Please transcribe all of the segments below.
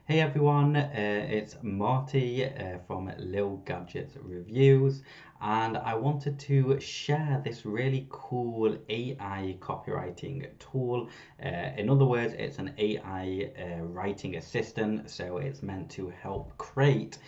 Hey everyone, it's Marty from Lil Gadgets Reviews, and I wanted to share this really cool AI copywriting tool. In other words, it's an AI writing assistant, so it's meant to help create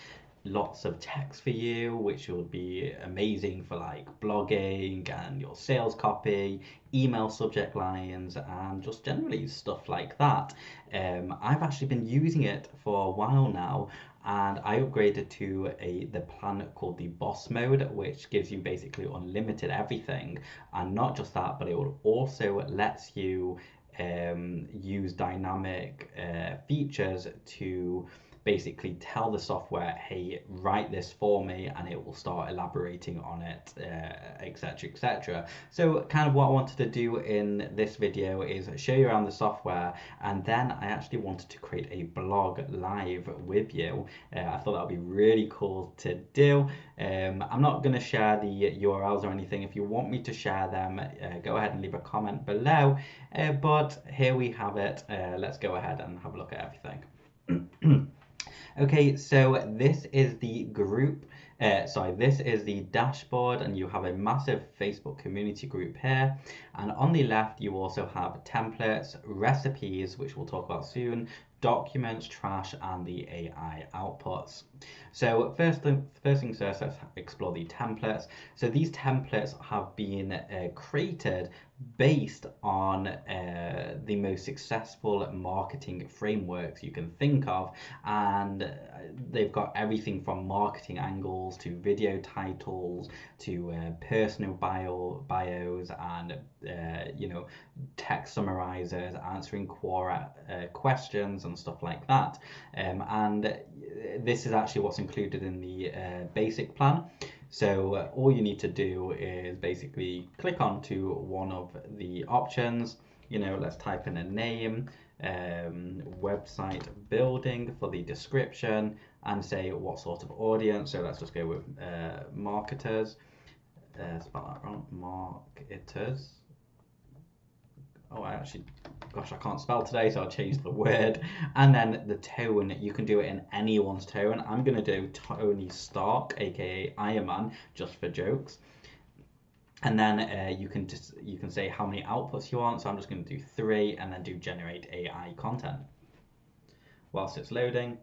lots of text for you, which will be amazing for like blogging and your sales copy, email subject lines, and just generally stuff like that. I've actually been using it for a while now, and I upgraded to the plan called the boss mode, which gives you basically unlimited everything. And not just that, but it will also lets you use dynamic features to basically tell the software, hey, write this for me, and it will start elaborating on it, etc, etc. So kind of what I wanted to do in this video is show you around the software, and then I actually wanted to create a blog live with you. I thought that would be really cool to do. I'm not going to share the URLs or anything. If you want me to share them, go ahead and leave a comment below. But here we have it. Let's go ahead and have a look at everything. Okay, so this is the group, this is the dashboard, and you have a massive Facebook community group here. And on the left, you also have templates, recipes, which we'll talk about soon, documents, trash, and the AI outputs. So first things first, let's explore the templates. So these templates have been created based on the most successful marketing frameworks you can think of, and they've got everything from marketing angles to video titles to personal bios and text summarizers, answering questions and stuff like that. And this is actually what's included in the basic plan. So all you need to do is basically click onto one of the options. Let's type in a name, website building for the description, and say what sort of audience. So let's just go with marketers. Spell that wrong. Marketers. Oh, gosh, I can't spell today, so I'll change the word. And then the tone, you can do it in anyone's tone. I'm going to do Tony Stark, aka Iron Man, just for jokes. And then you can say how many outputs you want. So I'm just going to do 3 and then do generate AI content whilst it's loading.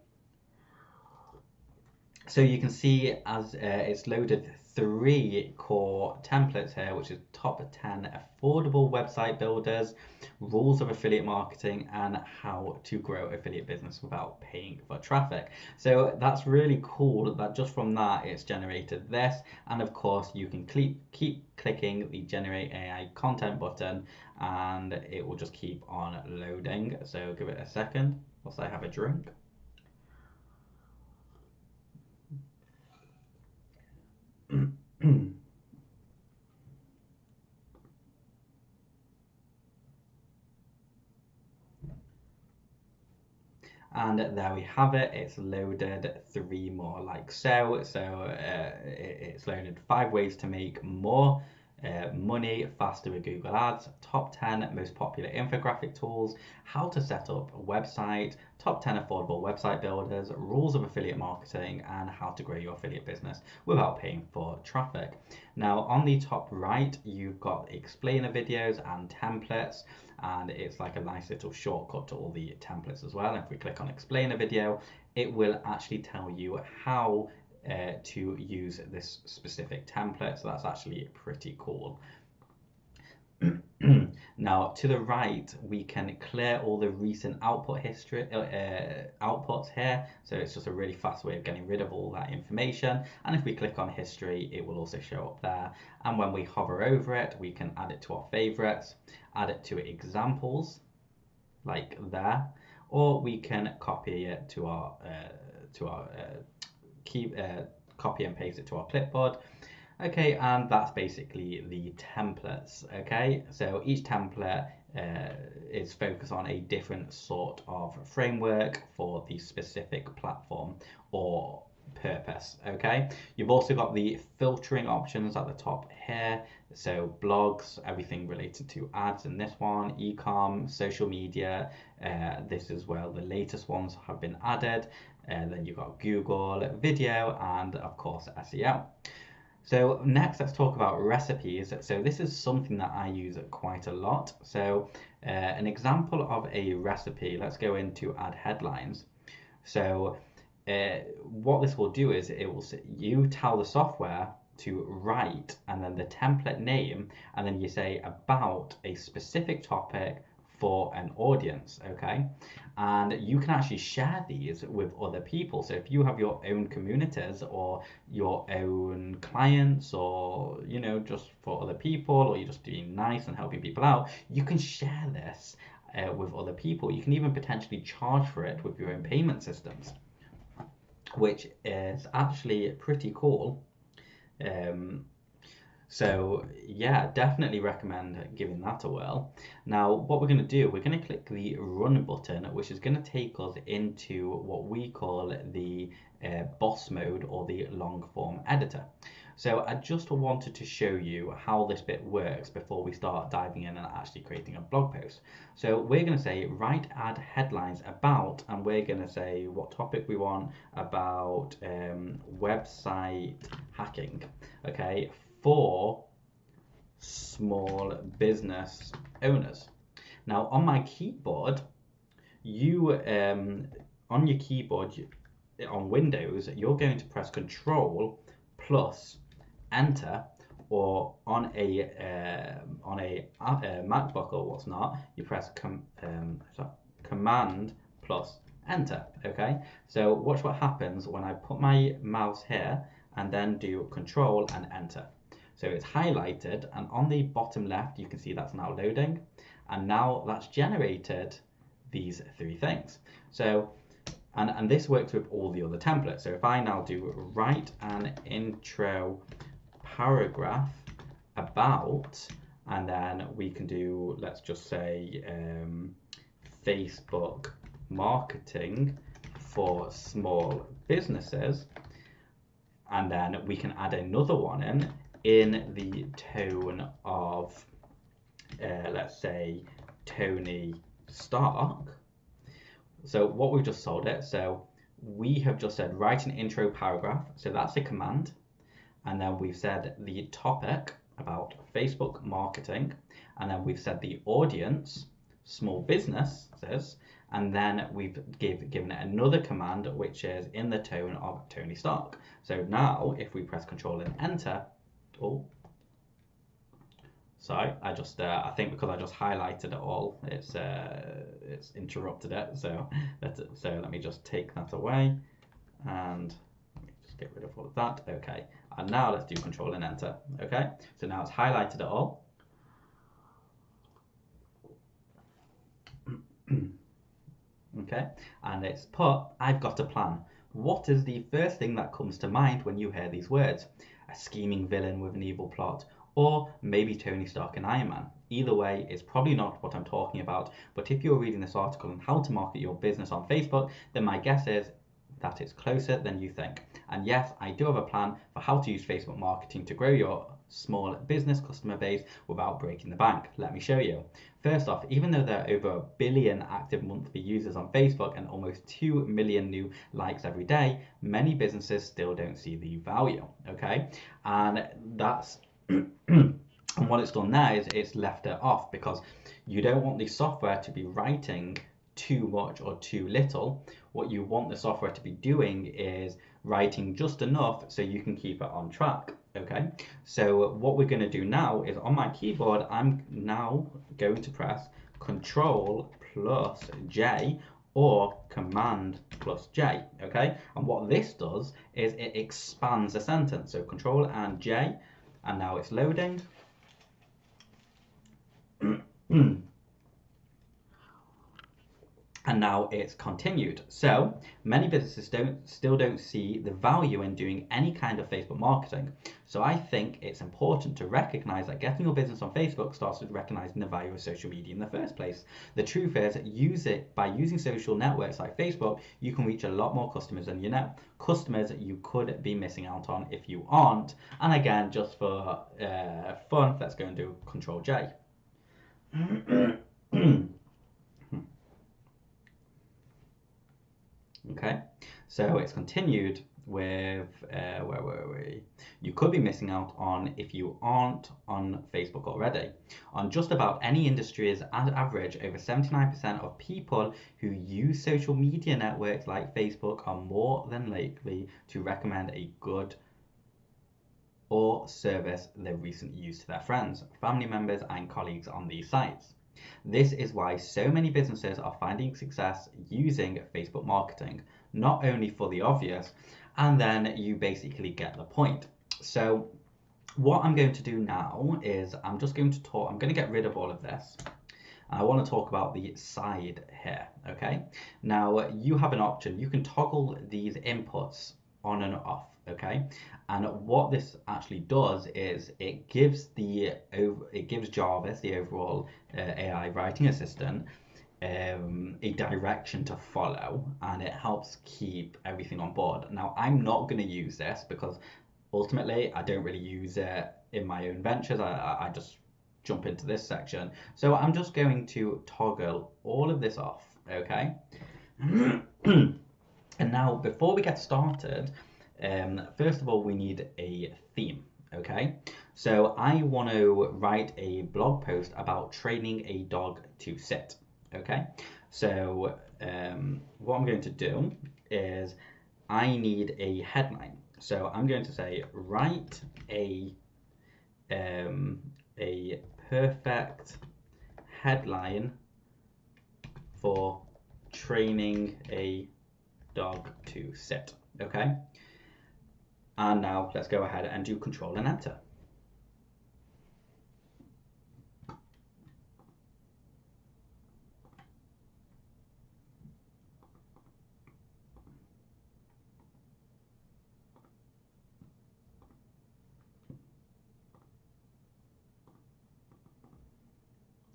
So you can see as it's loaded 3 core templates here, which is top 10 affordable website builders, rules of affiliate marketing, and how to grow affiliate business without paying for traffic. So that's really cool that just from that it's generated this. And of course you can keep clicking the generate AI content button and it will just keep on loading. So give it a second whilst I have a drink. And there we have it. It's loaded 3 more like so. It's loaded 5 ways to make more money faster with Google Ads, top 10 most popular infographic tools, how to set up a website, top 10 affordable website builders, rules of affiliate marketing, and how to grow your affiliate business without paying for traffic. Now on the top right, you've got explainer videos and templates, and it's like a nice little shortcut to all the templates as well. And if we click on explainer video, it will actually tell you how to use this specific template. So that's actually pretty cool. Now to the right, we can clear all the recent output history outputs here. So it's just a really fast way of getting rid of all that information. And if we click on history, it will also show up there. And when we hover over it, we can add it to our favorites, add it to examples like there, or we can copy it to our copy and paste it to our clipboard. Okay, and that's basically the templates. Okay, so each template is focused on a different sort of framework for the specific platform or purpose. Okay, you've also got the filtering options at the top here, so blogs, everything related to ads in this one, e-com, social media, this as well, the latest ones have been added, then you've got Google, video, and of course SEO. So next, let's talk about recipes. So this is something that I use quite a lot. So an example of a recipe, let's go into add headlines. So what this will do is you tell the software to write and then the template name, and then you say about a specific topic for an audience, okay? And you can actually share these with other people. So if you have your own communities or your own clients, or just for other people, or you're just being nice and helping people out, you can share this with other people. You can even potentially charge for it with your own payment systems, which is actually pretty cool. So yeah, definitely recommend giving that a whirl. Now what we're going to do, we're going to click the run button, which is going to take us into what we call the boss mode, or the long form editor. So I just wanted to show you how this bit works before we start diving in and actually creating a blog post. So we're going to say write add headlines about, and we're going to say what topic we want, about website hacking, okay, for small business owners. Now on my keyboard, on your keyboard on Windows, you're going to press Control plus Enter, or on a MacBook or what's not, you press Command plus Enter. Okay, so watch what happens when I put my mouse here and then do Control and Enter. So it's highlighted, and on the bottom left you can see that's now loading, and now that's generated these three things. So and this works with all the other templates. So if I now do write an intro paragraph about, and then we can do, let's just say Facebook marketing for small businesses, and then we can add another one in the tone of let's say Tony Stark. So what we've just sold it, so we have just said write an intro paragraph, so that's a command, and then we've said the topic about Facebook marketing, and then we've said the audience small businesses, and then we've given it another command which is in the tone of Tony Stark. So now if we press Control and Enter, sorry, I think because I just highlighted it all, it's interrupted it. So let me just take that away, and let me just get rid of all of that. Okay, and now let's do Control and Enter. Okay, so now it's highlighted it all. Okay, and it's put, I've got a plan. What is the first thing that comes to mind when you hear these words? A scheming villain with an evil plot, or maybe Tony Stark and Iron Man. Either way, it's probably not what I'm talking about, but if you're reading this article on how to market your business on Facebook, then my guess is that it's closer than you think. And yes, I do have a plan for how to use Facebook marketing to grow your small business customer base without breaking the bank. Let me show you. First off, even though there are over 1 billion active monthly users on Facebook and almost 2 million new likes every day, many businesses still don't see the value, okay? And that's and what it's done there is it's left it off, because you don't want the software to be writing too much or too little. What you want the software to be doing is writing just enough so you can keep it on track. Okay, so what we're going to do now is on my keyboard, I'm now going to press Control plus J or Command plus J. Okay, and what this does is it expands a sentence. So Control and J, and now it's loading. And And now it's continued. So many businesses still don't see the value in doing any kind of Facebook marketing. So I think it's important to recognize that getting your business on Facebook starts with recognizing the value of social media in the first place. The truth is, by using social networks like Facebook, you can reach a lot more customers than you know. Customers you could be missing out on if you aren't. And again, just for fun, let's go and do Control J. Okay, so it's continued with where were we? You could be missing out on if you aren't on Facebook already. On just about any industries, as average, over 79% of people who use social media networks like Facebook are more than likely to recommend a good or service they've recently used to their friends, family members, and colleagues on these sites. This is why so many businesses are finding success using Facebook marketing, not only for the obvious, and then you basically get the point. So what I'm going to do now is I'm going to get rid of all of this. I want to talk about the side here, okay? Now you have an option, you can toggle these inputs on and off, okay? And what this actually does is it gives Jarvis, the overall AI writing assistant, a direction to follow, and it helps keep everything on board. Now I'm not going to use this because ultimately I don't really use it in my own ventures. I just jump into this section. So I'm just going to toggle all of this off, okay? And now before we get started, first of all, we need a theme, okay? So I want to write a blog post about training a dog to sit, okay? So what I'm going to do is I need a headline. So I'm going to say, write a perfect headline for training a dog to sit, okay? And now let's go ahead and do Control and Enter.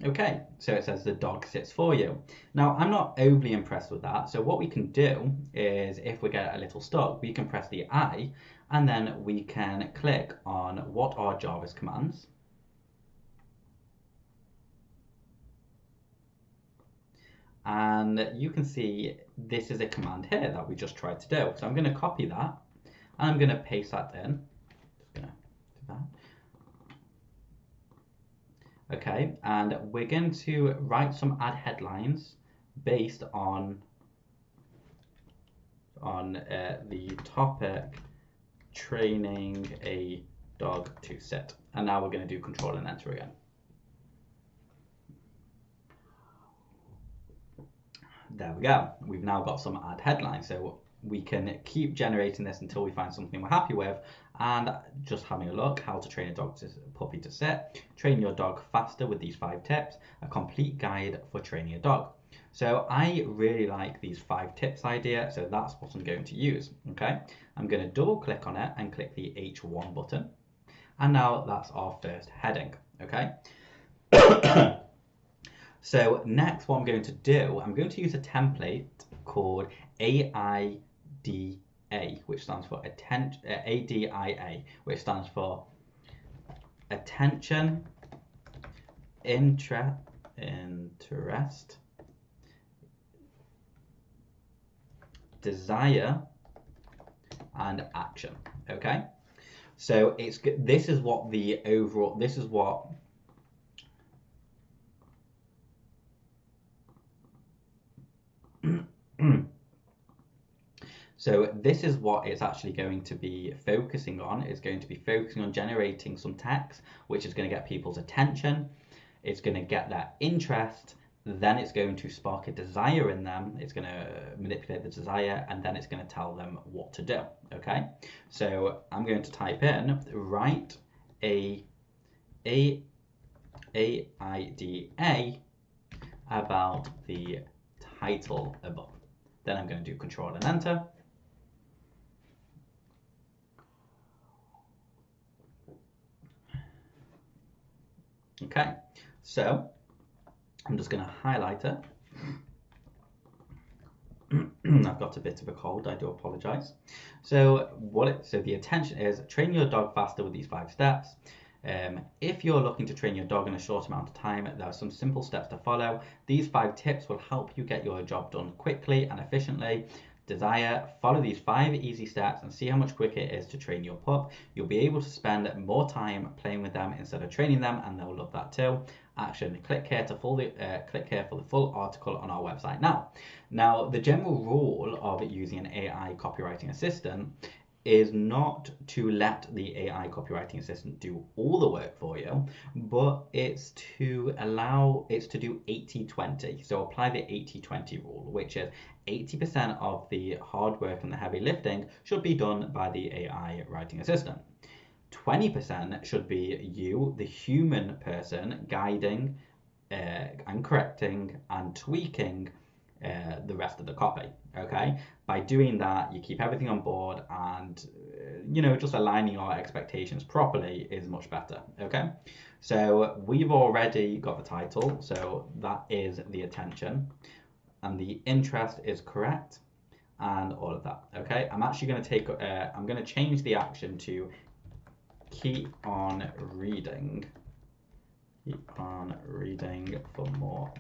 Okay, so it says the dog sits for you. Now, I'm not overly impressed with that. So what we can do is if we get a little stuck, we can press the I and then we can click on what are Jarvis commands. And you can see this is a command here that we just tried to do. So I'm going to copy that and I'm going to paste that in. Just going to do that. Okay, and we're going to write some ad headlines based on the topic training a dog to sit. And now we're going to do Control and Enter again. There we go. We've now got some ad headlines. So we can keep generating this until we find something we're happy with. And just having a look, how to train a puppy to sit, train your dog faster with these 5 tips, a complete guide for training a dog. So I really like these 5 tips idea, so that's what I'm going to use, okay? I'm going to double click on it and click the H1 button. And now that's our first heading, okay? So next what I'm going to do, I'm going to use a template called AIDA, which stands for ADIA, which stands for attention, interest, desire, and action. Okay, so this is what the overall, so this is what it's actually going to be focusing on. It's going to be focusing on generating some text, which is going to get people's attention. It's going to get their interest. Then it's going to spark a desire in them. It's going to manipulate the desire, and then it's going to tell them what to do. Okay, so I'm going to type in write AIDA about the title above. Then I'm going to do Control and Enter. Okay, so I'm just going to highlight it. I've got a bit of a cold, I do apologize. So the intention is train your dog faster with these 5 steps. If you're looking to train your dog in a short amount of time, there are some simple steps to follow. These 5 tips will help you get your job done quickly and efficiently. Desire, follow these 5 easy steps and see how much quicker it is to train your pup. You'll be able to spend more time playing with them instead of training them, and they'll love that too. Action, click here for the full article on our website now. Now, the general rule of using an AI copywriting assistant is not to let the AI copywriting assistant do all the work for you, but it's to do 80-20. So apply the 80-20 rule, which is 80% of the hard work and the heavy lifting should be done by the AI writing assistant. 20% should be you, the human person, guiding and correcting and tweaking the rest of the copy. Okay, by doing that, you keep everything on board, and just aligning our expectations properly is much better. Okay, so we've already got the title, so that is the attention, and the interest is correct, and all of that. Okay, I'm actually going to I'm going to change the action to keep on reading for more.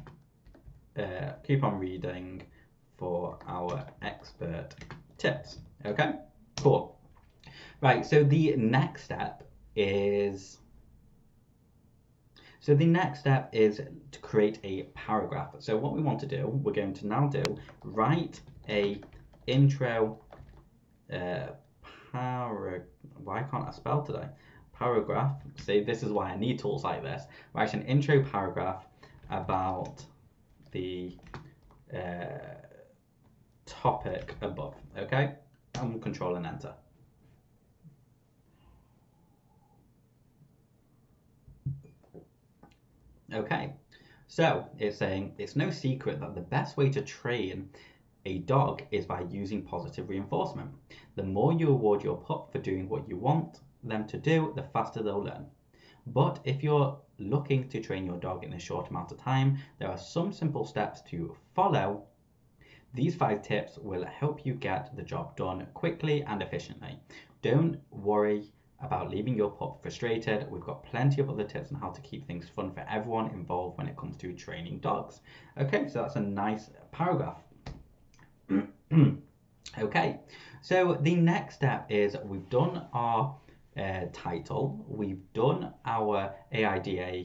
Keep on reading for our expert tips. Okay, cool. Right, so the next step is to create a paragraph. So what we want to do, we're going to now write a intro why can't I spell today? Paragraph. See, this is why I need tools like this. Write an intro paragraph about the topic above. Okay, and we'll Control and Enter. Okay, so it's saying it's no secret that the best way to train a dog is by using positive reinforcement. The more you reward your pup for doing what you want them to do, the faster they'll learn. But if you're looking to train your dog in a short amount of time, there are some simple steps to follow. These 5 tips will help you get the job done quickly and efficiently. Don't worry about leaving your pup frustrated. We've got plenty of other tips on how to keep things fun for everyone involved when it comes to training dogs. Okay, so that's a nice paragraph. Okay, so the next step is we've done our title, we've done our AIDA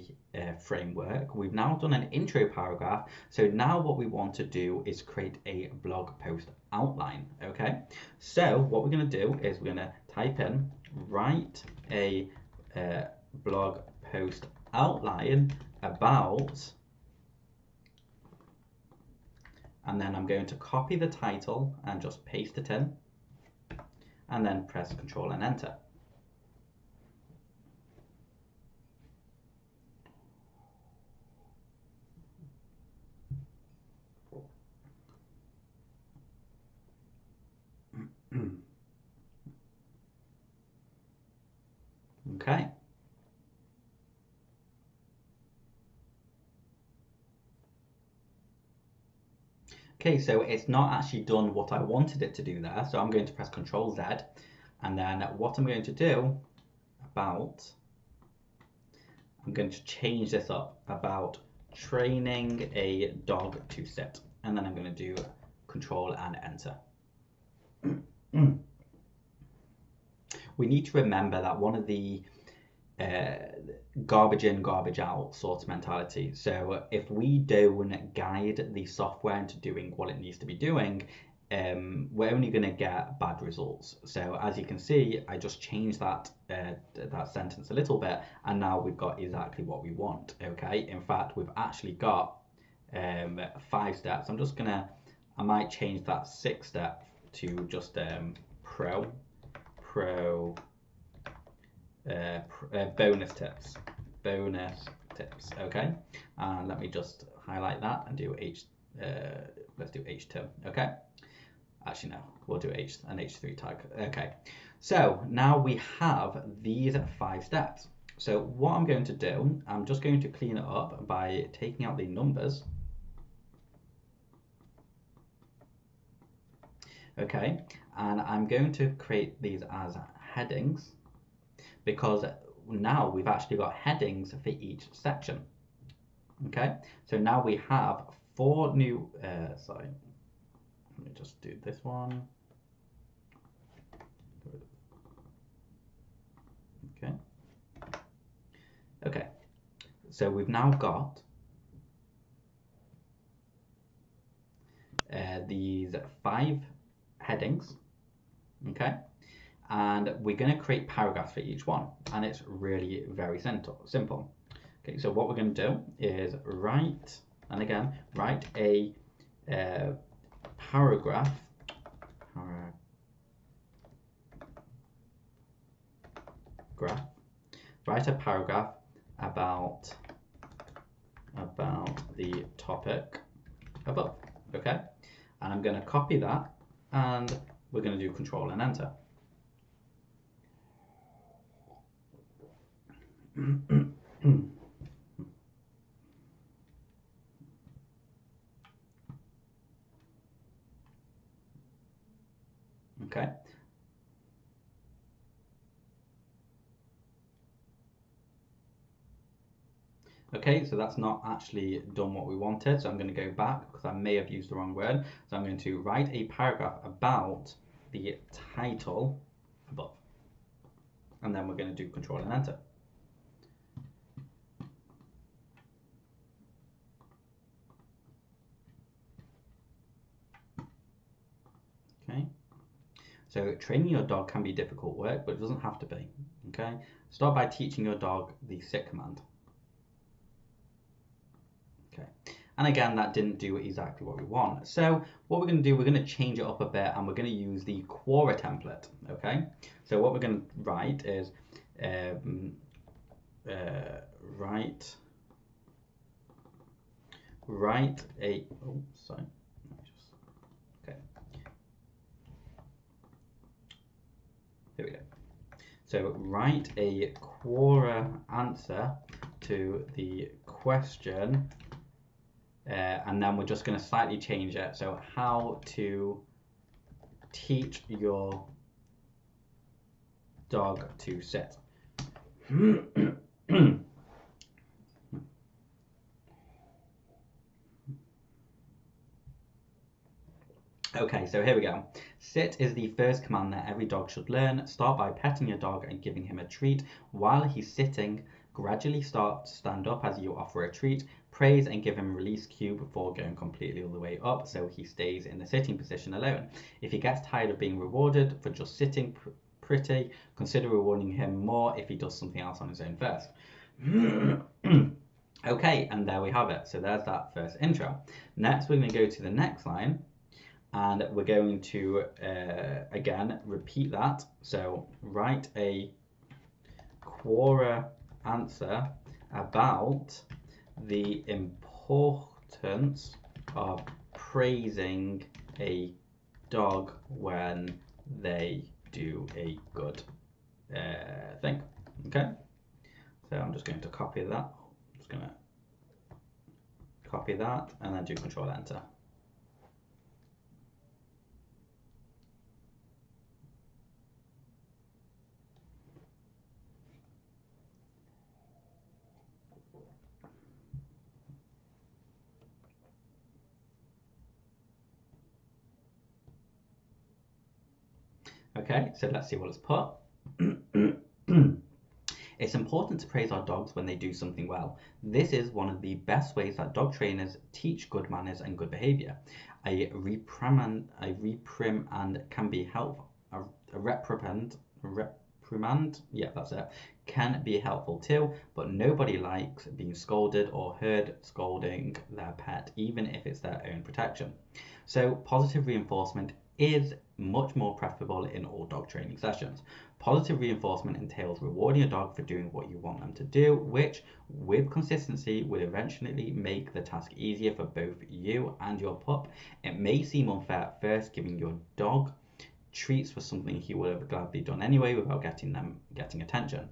framework, we've now done an intro paragraph. So now what we want to do is create a blog post outline. Okay, so what we're going to do is we're going to type in write a blog post outline about, and then I'm going to copy the title and just paste it in, and then press Control and Enter. Okay. Okay, so it's not actually done what I wanted it to do there. So I'm going to press Control Z, and then what I'm going to do I'm going to change this up about training a dog to sit, and then I'm going to do Control and Enter. We need to remember that one of the garbage in, garbage out sort of mentality. So if we don't guide the software into doing what it needs to be doing, we're only going to get bad results. So as you can see, I just changed that sentence a little bit, and now we've got exactly what we want. Okay, in fact, we've actually got 5 steps. I might change that 6th step to just bonus tips. Okay, and let me just highlight that and do let's do H2, okay? Actually, no, we'll do an H3 tag. Okay, so now we have these 5 steps. So what I'm going to do, I'm just going to clean it up by taking out the numbers. Okay, and I'm going to create these as headings because now we've actually got headings for each section. Okay, so now we have 4 new, sorry, let me just do this one. Okay. Okay, so we've now got these 5 headings, okay, and we're going to create paragraphs for each one, and it's really very simple. Okay, so what we're going to do is write a paragraph write a paragraph about the topic above, okay? And I'm going to copy that, and we're going to do Control and Enter. Okay. Okay, so that's not actually done what we wanted, so I'm going to go back because I may have used the wrong word. So I'm going to write a paragraph about the title above, and then we're going to do Control and Enter. Okay, so training your dog can be difficult work, but it doesn't have to be. Okay, start by teaching your dog the sit command. Okay, and again, that didn't do exactly what we want. So what we're going to do, we're going to change it up a bit, and we're going to use the Quora template. Okay, so what we're going to write is write a okay. Here we go. So write a Quora answer to the question, and then we're just going to slightly change it. So how to teach your dog to sit. Okay, so here we go. Sit is the first command that every dog should learn. Start by petting your dog and giving him a treat. While he's sitting, gradually start to stand up as you offer a treat. Praise and give him a release cue before going completely all the way up so he stays in the sitting position alone. If he gets tired of being rewarded for just sitting pretty, consider rewarding him more if he does something else on his own first. Okay, and there we have it. So there's that first intro. Next, we're going to go to the next line. And we're going to, again, repeat that. So write a Quora answer about the importance of praising a dog when they do a good thing. Okay? So I'm just going to copy that. I'm just going to copy that and then do Control Enter. Okay, so let's see what it's put. It's important to praise our dogs when they do something well. This is one of the best ways that dog trainers teach good manners and good behavior. A reprimand can be helpful. A reprimand, yeah, that's it, can be helpful too, but nobody likes being scolded or heard scolding their pet, even if it's their own protection. So positive reinforcement is much more preferable in all dog training sessions. Positive reinforcement entails rewarding a dog for doing what you want them to do, which, with consistency, will eventually make the task easier for both you and your pup. It may seem unfair at first, giving your dog treats for something he would have gladly done anyway without getting attention.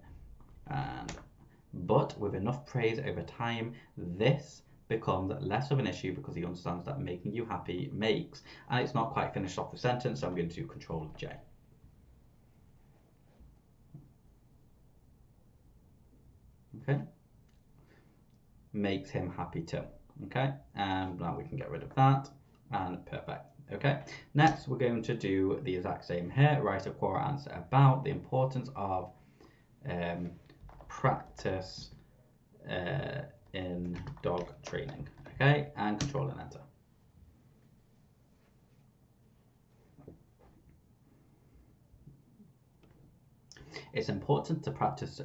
But with enough praise over time, this becomes less of an issue because he understands that making you happy makes, and it's not quite finished off the sentence, so I'm going to do Control J. Okay, makes him happy too. Okay, and now we can get rid of that, and perfect. Okay, next we're going to do the exact same here. Write a core answer about the importance of practice in dog training. Okay, and Control and Enter. It's important to practice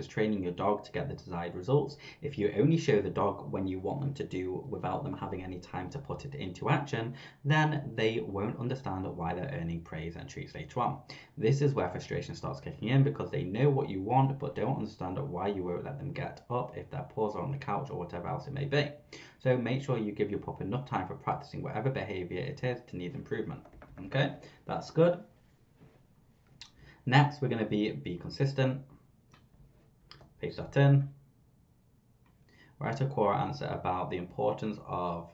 training your dog to get the desired results. If you only show the dog when you want them to do without them having any time to put it into action, then they won't understand why they're earning praise and treats later on. This is where frustration starts kicking in because they know what you want but don't understand why you won't let them get up if their paws are on the couch or whatever else it may be. So make sure you give your pup enough time for practicing whatever behavior it is to need improvement. Okay, that's good. Next, we're going to be consistent. Paste that in. Write a core answer about the importance of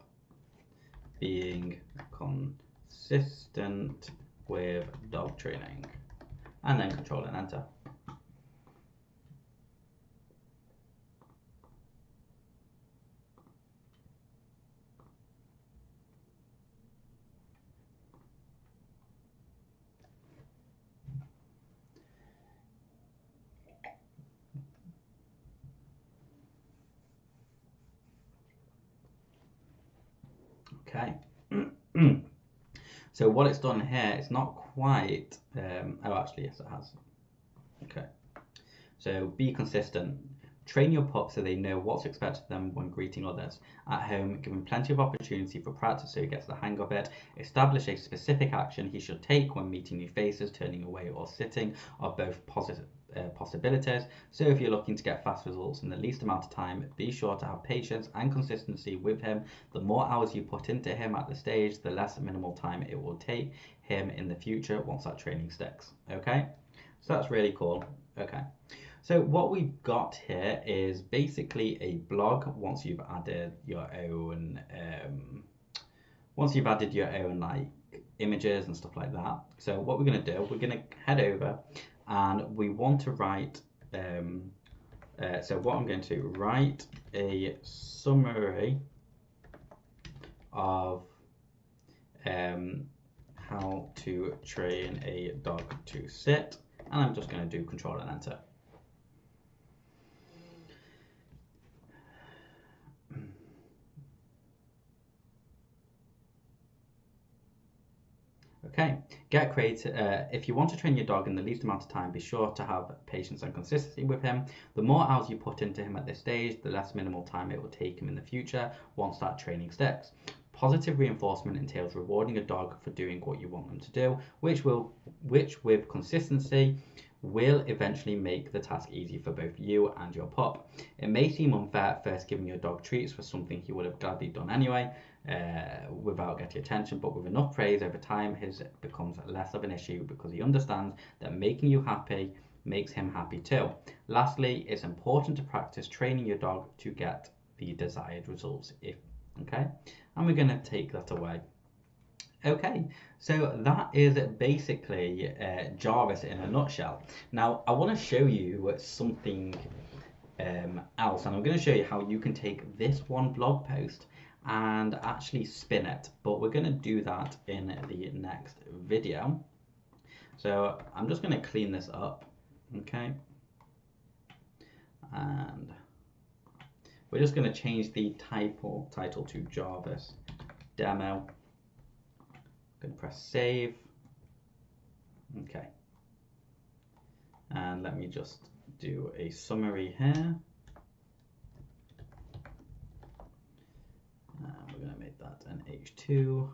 being consistent with dog training. And then Control and Enter. Okay. So what it's done here, it's not quite, oh actually yes it has. Okay. So be consistent. Train your pup so they know what's expected of them when greeting others. At home, give him plenty of opportunity for practice so he gets the hang of it. Establish a specific action he should take when meeting new faces. Turning away or sitting are both possibilities. So if you're looking to get fast results in the least amount of time, be sure to have patience and consistency with him. The more hours you put into him at the stage, the less minimal time it will take him in the future once that training sticks. Okay, so that's really cool. Okay. So what we've got here is basically a blog once you've added your own like images and stuff like that. So what we're going to do, we're going to head over and we want to write so what I'm going to write a summary of how to train a dog to sit, and I'm just going to do Control and Enter. Okay, get creative. If you want to train your dog in the least amount of time, be sure to have patience and consistency with him. The more hours you put into him at this stage, the less minimal time it will take him in the future once that training sticks. Positive reinforcement entails rewarding a dog for doing what you want them to do, which with consistency will eventually make the task easy for both you and your pup. It may seem unfair at first giving your dog treats for something he would have gladly done anyway, without getting attention, but with enough praise over time, his becomes less of an issue because he understands that making you happy makes him happy too. Lastly, it's important to practice training your dog to get the desired results. Okay, and we're going to take that away. Okay, so that is basically Jarvis in a nutshell. Now, I want to show you something else, and I'm going to show you how you can take this one blog post and actually spin it, but we're going to do that in the next video. So I'm just going to clean this up, okay, and we're just going to change the title to Jarvis Demo. I'm going to press save. Okay, and let me just do a summary here. We're going to make that an H2.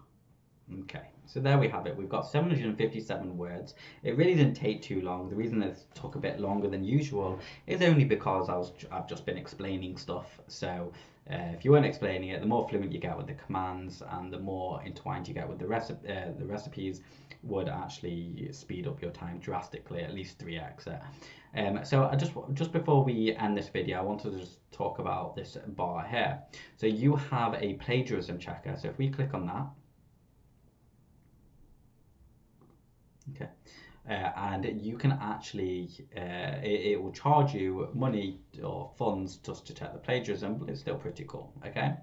Okay, so there we have it. We've got 757 words. It really didn't take too long. The reason it took a bit longer than usual is only because I've just been explaining stuff. So if you weren't explaining it, the more fluent you get with the commands and the more entwined you get with the recipes would actually speed up your time drastically, at least 3x it. So just before we end this video, I wanted to just talk about this bar here. So you have a plagiarism checker. So if we click on that, okay. And you can actually, it will charge you money or funds just to check the plagiarism, but it's still pretty cool, okay?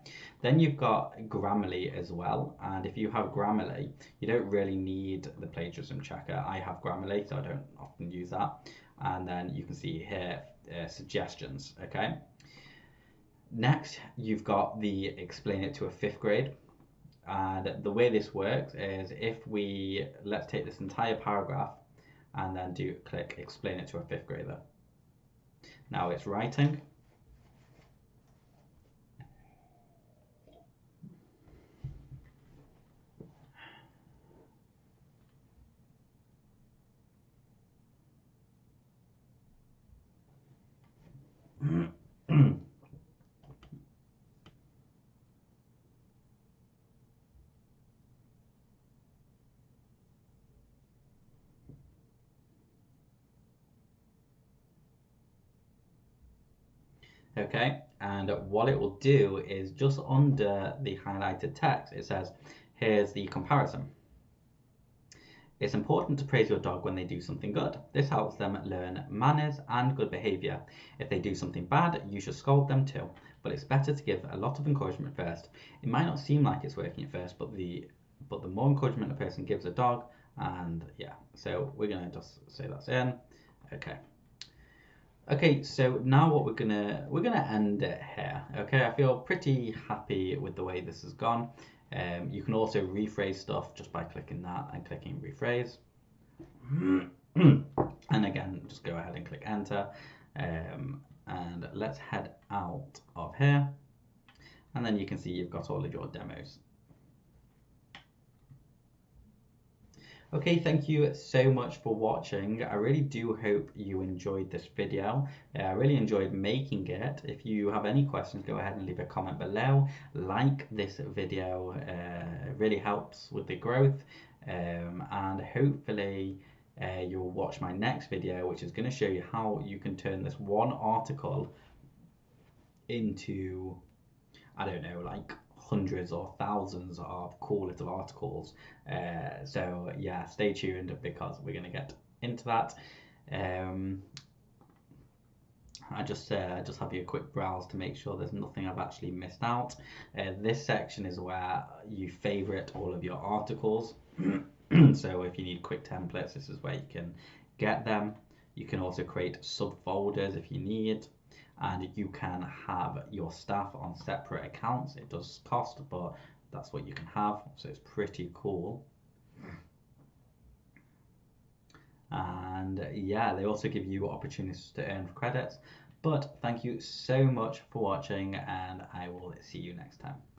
Then you've got Grammarly as well, and if you have Grammarly, you don't really need the plagiarism checker. I have Grammarly, so I don't often use that. And then you can see here, suggestions, okay? Next, you've got the explain it to a 5th grade. And the way this works is if let's take this entire paragraph and then click explain it to a 5th grader. Now it's writing. Okay, and what it will do is just under the highlighted text, it says, here's the comparison. It's important to praise your dog when they do something good. This helps them learn manners and good behavior. If they do something bad, you should scold them too. But it's better to give a lot of encouragement first. It might not seem like it's working at first, but the more encouragement a person gives a dog, and yeah, so we're gonna just say that's in. Okay. Okay, so now what we're gonna end it here. Okay, I feel pretty happy with the way this has gone. You can also rephrase stuff just by clicking that and clicking rephrase. And again, just go ahead and click enter. And let's head out of here. And then you can see you've got all of your demos. Okay, thank you so much for watching. I really do hope you enjoyed this video. I really enjoyed making it. If you have any questions, go ahead and leave a comment below. Like this video, it really helps with the growth. And hopefully you'll watch my next video, which is going to show you how you can turn this one article into, I don't know, like hundreds or thousands of cool little articles. So yeah, stay tuned because we're going to get into that. I just have you a quick browse to make sure there's nothing I've actually missed out. This section is where you favorite all of your articles. So if you need quick templates, this is where you can get them. You can also create subfolders if you need. And you can have your staff on separate accounts. It does cost, but that's what you can have, so it's pretty cool. And yeah, they also give you opportunities to earn credits. But thank you so much for watching, and I will see you next time.